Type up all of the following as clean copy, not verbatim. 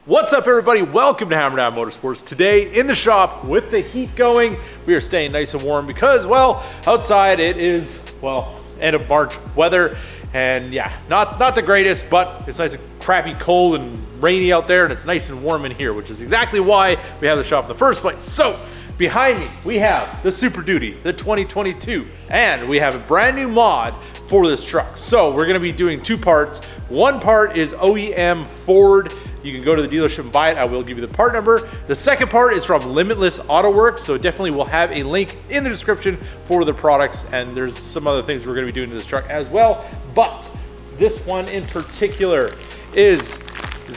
What's up, everybody? Welcome to Hammerdown Motorsports. Today in the shop with the heat going, we are staying nice and warm because, well, outside it is, well, end of March weather, and yeah, not the greatest, but it's nice and crappy cold and rainy out there, and it's nice and warm in here, which is exactly why we have the shop in the first place. So behind me, we have the Super Duty, the 2022, and we have a brand new mod for this truck. So we're gonna be doing two parts. One part is OEM Ford. You can go to the dealership and buy it. I will give you the part number. The second part is from Limitless Autoworks, so definitely we'll have a link in the description for the products, and there's some other things we're gonna be doing to this truck as well. But this one in particular is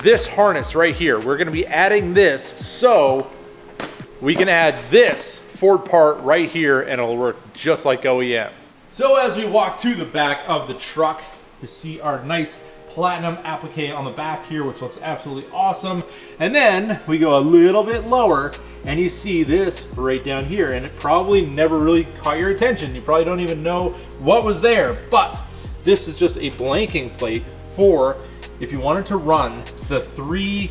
this harness right here. We're gonna be adding this so we can add this Ford part right here and it'll work just like OEM. So as we walk to the back of the truck, you see our nice platinum applique on the back here, which looks absolutely awesome. And then we go a little bit lower and you see this right down here, and it probably never really caught your attention. You probably don't even know what was there, but this is just a blanking plate for if you wanted to run the three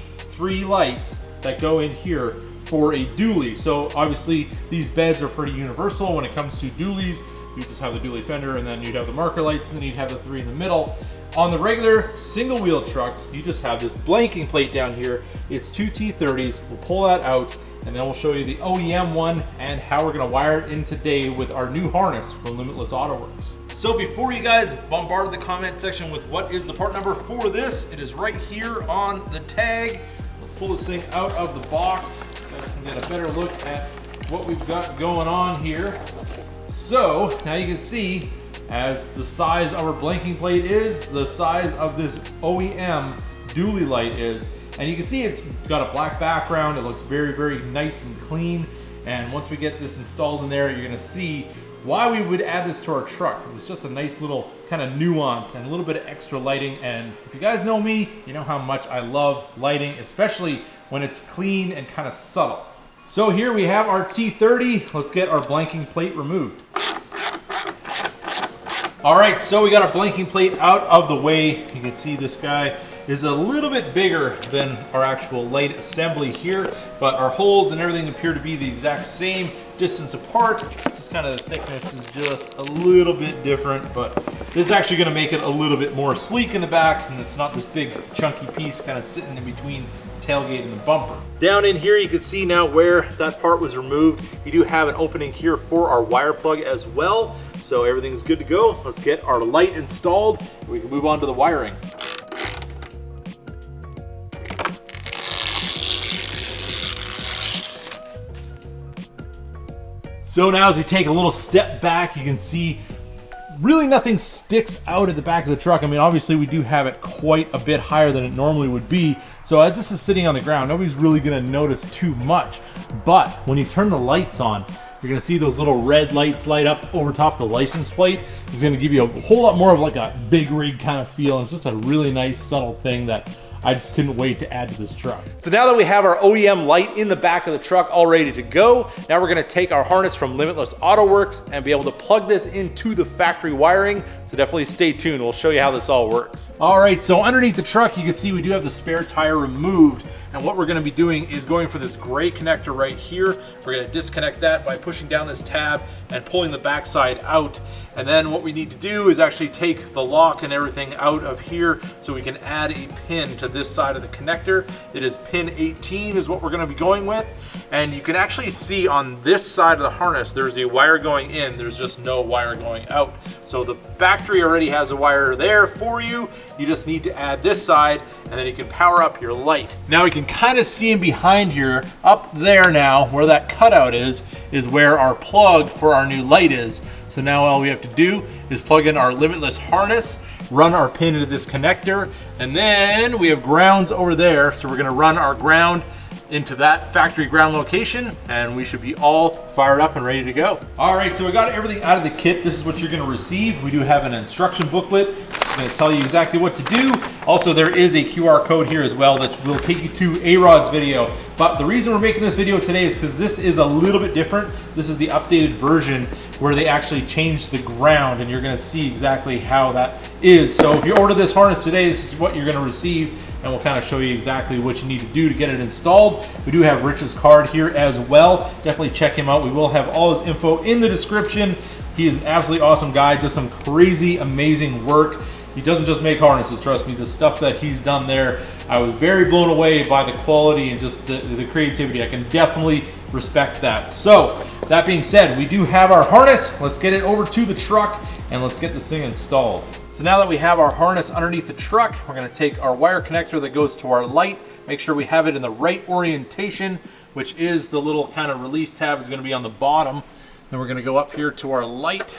lights that go in here for a dually. So obviously these beds are pretty universal when it comes to dualies. You just have the dually fender, and then you'd have the marker lights, and then you'd have the three in the middle. On the regular single wheel trucks, you just have this blanking plate down here. It's two T30s. We'll pull that out, and then we'll show you the OEM one and how we're gonna wire it in today with our new harness from Limitless Autoworks. So before you guys bombard the comment section with what is the part number for this, it is right here on the tag. Let's pull this thing out of the box so I can get a better look at what we've got going on here. So now you can see, as the size of our blanking plate is, the size of this OEM dually light is. And you can see it's got a black background. It looks very, very nice and clean. And once we get this installed in there, you're gonna see why we would add this to our truck, because it's just a nice little kind of nuance and a little bit of extra lighting. And if you guys know me, you know how much I love lighting, especially when it's clean and kind of subtle. So here we have our T30. Let's get our blanking plate removed. All right, so we got our blanking plate out of the way. You can see this guy is a little bit bigger than our actual light assembly here, but our holes and everything appear to be the exact same distance apart. Just kind of the thickness is just a little bit different, but this is actually gonna make it a little bit more sleek in the back, and it's not this big chunky piece kind of sitting in between tailgate and the bumper. Down in here, you can see now where that part was removed. You do have an opening here for our wire plug as well. So everything's good to go. Let's get our light installed. We can move on to the wiring. So now as we take a little step back, you can see really nothing sticks out at the back of the truck. I mean, obviously we do have it quite a bit higher than it normally would be. So as this is sitting on the ground, nobody's really gonna notice too much. But when you turn the lights on, you're gonna see those little red lights light up over top of the license plate. It's gonna give you a whole lot more of like a big rig kind of feel. And it's just a really nice subtle thing that I just couldn't wait to add to this truck. So now that we have our OEM light in the back of the truck all ready to go, now we're gonna take our harness from Limitless Autoworks and be able to plug this into the factory wiring. So definitely stay tuned. We'll show you how this all works. All right, so underneath the truck, you can see we do have the spare tire removed. And what we're gonna be doing is going for this gray connector right here. We're gonna disconnect that by pushing down this tab and pulling the backside out. And then what we need to do is actually take the lock and everything out of here so we can add a pin to this side of the connector. It is pin 18 is what we're gonna be going with. And you can actually see on this side of the harness, there's a wire going in, there's just no wire going out. So the factory already has a wire there for you. You just need to add this side, and then you can power up your light. Now we can kind of see in behind here, up there now, where that cutout is where our plug for our new light is. So now all we have to do is plug in our Limitless harness, run our pin into this connector, and then we have grounds over there. So we're gonna run our ground into that factory ground location, and we should be all fired up and ready to go. All right, so we got everything out of the kit. This is what you're gonna receive. We do have an instruction booklet. It's gonna tell you exactly what to do. Also, there is a QR code here as well that will take you to A-Rod's video. But the reason we're making this video today is because this is a little bit different. This is the updated version where they actually changed the ground, and you're gonna see exactly how that is. So if you order this harness today, this is what you're gonna receive. and we'll kind of show you exactly what you need to do to get it installed. We do have Rich's card here as well. Definitely check him out. We will have all his info in the description. He is an absolutely awesome guy, does some crazy, amazing work. He doesn't just make harnesses, trust me. The stuff that he's done there, I was very blown away by the quality and just the creativity. I can definitely respect that. So, that being said, we do have our harness. Let's get it over to the truck and let's get this thing installed. So now that we have our harness underneath the truck, we're gonna take our wire connector that goes to our light, make sure we have it in the right orientation, which is the little kind of release tab is gonna be on the bottom. Then we're gonna go up here to our light.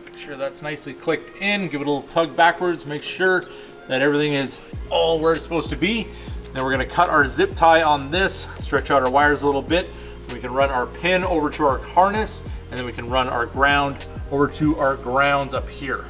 Make sure that's nicely clicked in, give it a little tug backwards, make sure that everything is all where it's supposed to be. Then we're gonna cut our zip tie on this, stretch out our wires a little bit. We can run our pin over to our harness, and then we can run our ground over to our grounds up here.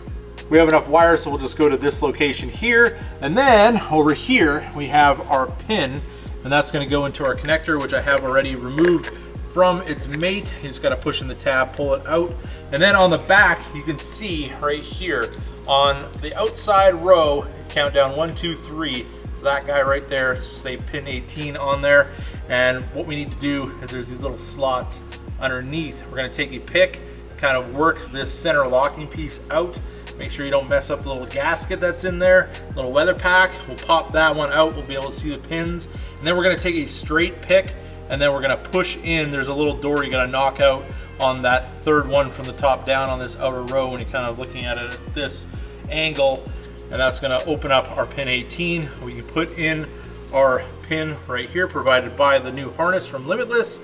We have enough wires, so we'll just go to this location here. And then over here, we have our pin, and that's gonna go into our connector, which I have already removed from its mate. You just gotta push in the tab, pull it out. And then on the back, you can see right here on the outside row, count down 1, 2, 3. So that guy right there, it's just say pin 18 on there. And what we need to do is there's these little slots underneath. We're gonna take a pick, kind of work this center locking piece out. Make sure you don't mess up the little gasket that's in there. Little weather pack, we'll pop that one out. We'll be able to see the pins. And then we're gonna take a straight pick and then we're gonna push in. There's a little door you gotta knock out on that third one from the top down on this outer row when you're kind of looking at it at this angle. And that's gonna open up our pin 18. We can put in our pin right here provided by the new harness from Limitless.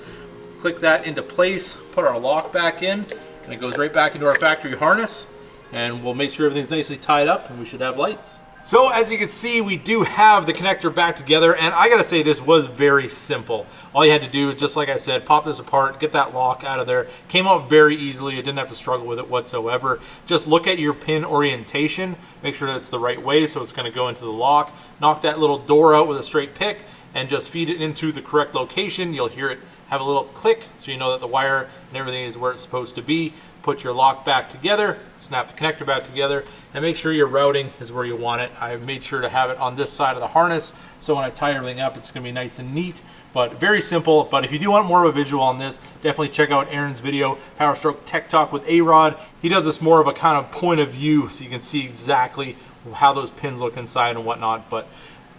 Click that into place, put our lock back in, and it goes right back into our factory harness. And we'll make sure everything's nicely tied up and we should have lights. So as you can see, we do have the connector back together, and I gotta say this was very simple. All you had to do is, just like I said, pop this apart, get that lock out of there. Came out very easily. I didn't have to struggle with it whatsoever. Just look at your pin orientation, make sure that's the right way, so it's gonna go into the lock. Knock that little door out with a straight pick and just feed it into the correct location. You'll hear it have a little click, so you know that the wire and everything is where it's supposed to be. Put your lock back together, snap the connector back together, and make sure your routing is where you want it. I've made sure to have it on this side of the harness, so when I tie everything up, it's gonna be nice and neat, but very simple. But if you do want more of a visual on this, definitely check out Aaron's video, Power Stroke Tech Talk with A-Rod. He does this more of a kind of point of view, so you can see exactly how those pins look inside and whatnot, but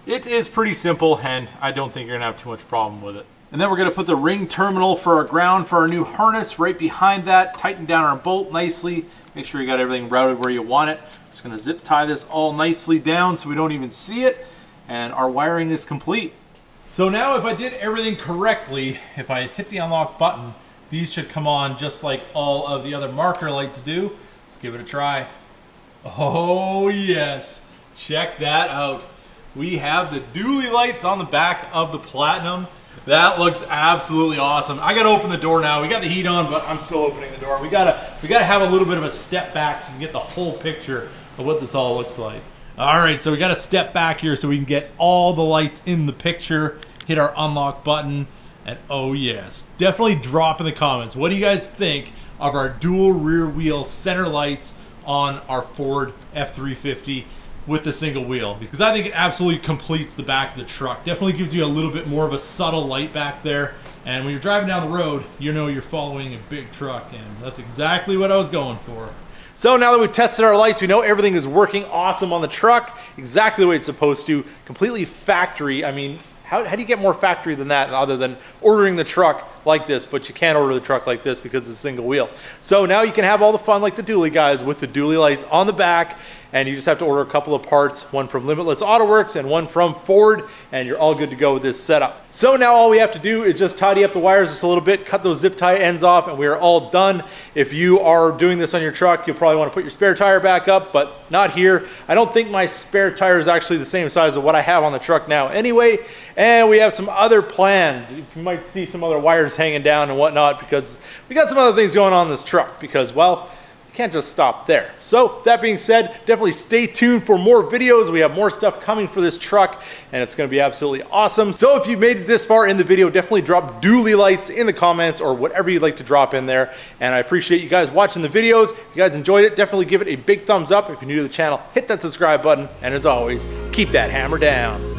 it is pretty simple, and I don't think you're gonna have too much problem with it. And then we're gonna put the ring terminal for our ground for our new harness right behind that, tighten down our bolt nicely, make sure you got everything routed where you want it. Just gonna zip tie this all nicely down so we don't even see it, and our wiring is complete. So now if I did everything correctly, if I hit the unlock button, these should come on just like all of the other marker lights do. Let's give it a try. Oh yes, check that out. We have the dually lights on the back of the Platinum. That looks absolutely awesome. I gotta open the door now. We got the heat on, but I'm still opening the door. We gotta have a little bit of a step back so you can get the whole picture of what this all looks like. All right, so we gotta step back here so we can get all the lights in the picture, hit our unlock button, and oh yes, definitely drop in the comments. What do you guys think of our dual rear wheel center lights on our Ford F350? With the single wheel, because I think it absolutely completes the back of the truck. Definitely gives you a little bit more of a subtle light back there, and when you're driving down the road, you know you're following a big truck, and that's exactly what I was going for. So now that we've tested our lights, we know everything is working awesome on the truck, exactly the way it's supposed to, completely factory. I mean, how do you get more factory than that other than ordering the truck like this? But you can't order the truck like this because it's a single wheel. So now you can have all the fun like the dually guys with the dually lights on the back, and you just have to order a couple of parts, one from Limitless Autoworks and one from Ford, and you're all good to go with this setup. So now all we have to do is just tidy up the wires just a little bit, cut those zip tie ends off, and we are all done. If you are doing this on your truck, you'll probably want to put your spare tire back up, but not here. I don't think my spare tire is actually the same size of what I have on the truck now anyway, and we have some other plans. You might see some other wires hanging down and whatnot because we got some other things going on in this truck because, well, can't just stop there. So that being said, definitely stay tuned for more videos. We have more stuff coming for this truck, and it's gonna be absolutely awesome. So if you made it this far in the video, definitely drop dually lights in the comments or whatever you'd like to drop in there. And I appreciate you guys watching the videos. If you guys enjoyed it, definitely give it a big thumbs up. If you're new to the channel, hit that subscribe button. And as always, keep that hammer down.